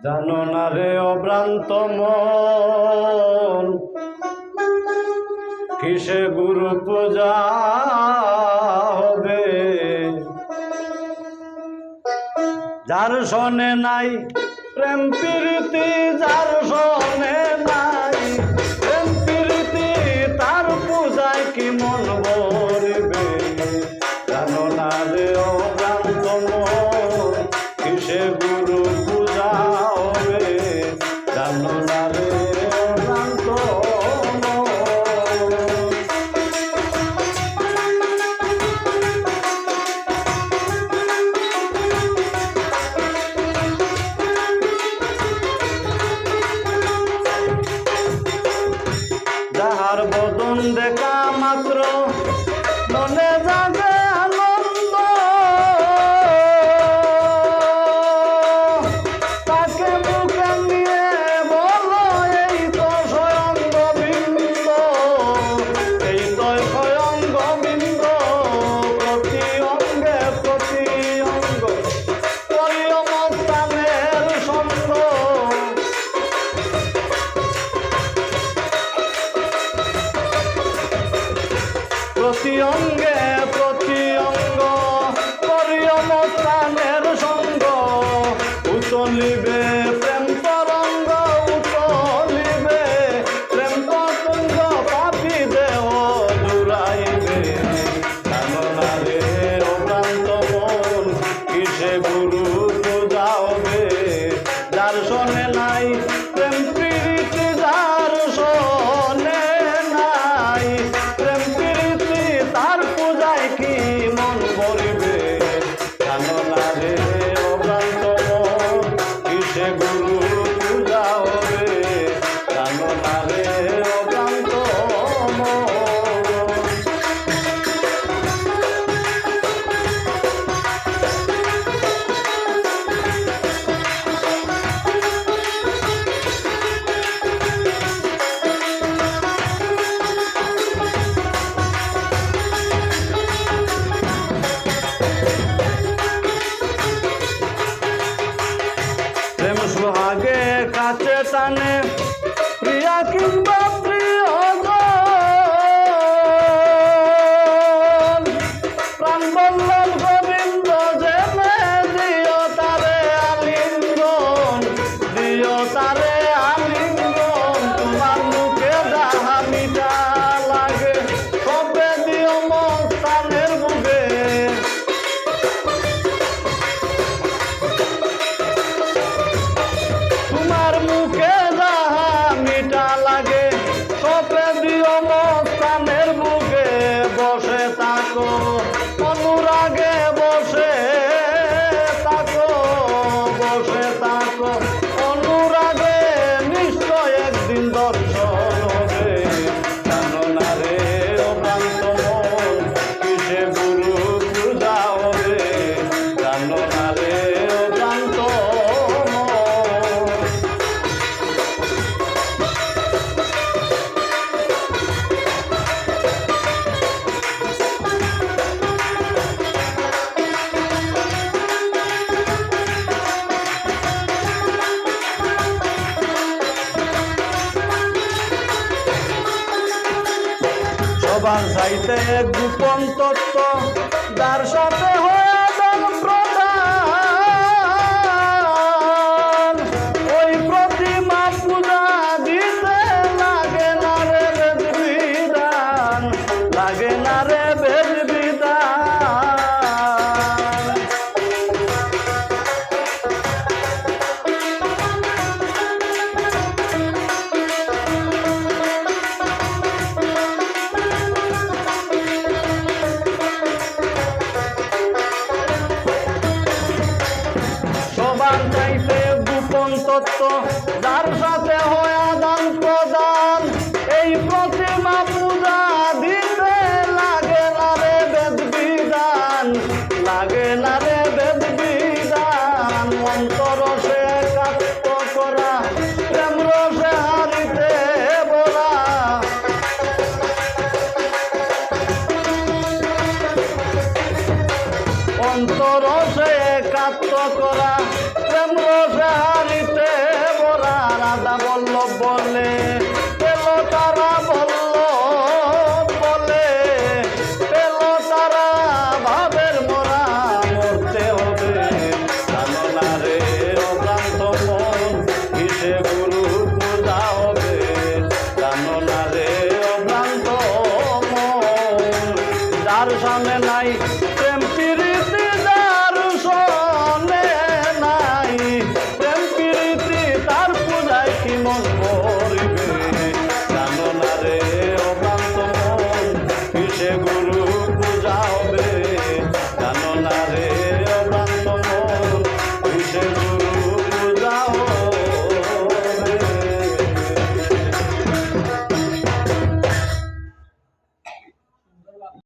জানো না রে অভ্রান্ত মন, কিসে গুরু পূজা হবে। যার শোনে নাই প্রেম প্রীতি, যার শোনে নাই প্রেম প্রীতি, তার পূজায় কি মন ভরিবে। জানো না রে অভ্রান্ত মন, কিসে গুরু পূজা হবে। জানো না রে অভ্রান্ত যাহার বদন দেখা মাত্র মনে জাগে আনন্দ, তাকে মুখে নিয়ে বলো এই তো স্বয়ং গোবিন্দ, এই তো স্বয়ং গোবিন্দ। প্রতি অঙ্গে প্রতি অঙ্গ প্রিয়মস্থানের সঙ্গ, প্রতি অঙ্গে প্রতি অঙ্গ প্রিয়মস্থানের সঙ্গ। উতলিবে প্রেম তরঙ্গ, উতলিবে প্রেম পতঙ্গ, পাপি দেহ জুড়াইবে। জানো না রে অভ্রান্ত মন, কিসে গুরু পূজা হবে। যার শোনে নাই প্রেম প্রীতি, যার শোনে নাই প্রেম প্রীতি, তার পূজায় কি মন ভরিবে। জানো না রে অভ্রান্ত মন, কিসে গুরু পূজা হবে। জানো না রে অভ্রান্ত মন। প্রেম সুহাগে কাছে টানে প্রিয়া কিংবা প্রিয়জন, প্রাণ বল্লভ গোবিন্দ জেনে দিও তারে আলিঙ্গন, দিও তারে আলিঙ্গন। তোমার মুখে যাহা মিঠা লাগে সবে দিও মস্তানের বুকে। তোমার মুখে যাহা মিঠা লাগে সপে দিও মস্তানের বুকে। বসে থাকো অনুরাগে, বসে থাকো, বসে থাকো অনুরাগে, নিশ্চয় একদিন দর্শন হবে। জানো না রে অভ্রান্ত মন, কিসে গুরু পূজা হবে। জানো না রে অভ্রান্ত মন। সবার চাইতে গোপন তত্ত্ব, যার সাথে হয়ে আদান প্রদান, ওই প্রতিমা পূজা দিতে লাগে না রে বেদ বিধান, লাগে না রে বেদ বিধান। সবার চাইতে গোপন তত্ত্ব, যার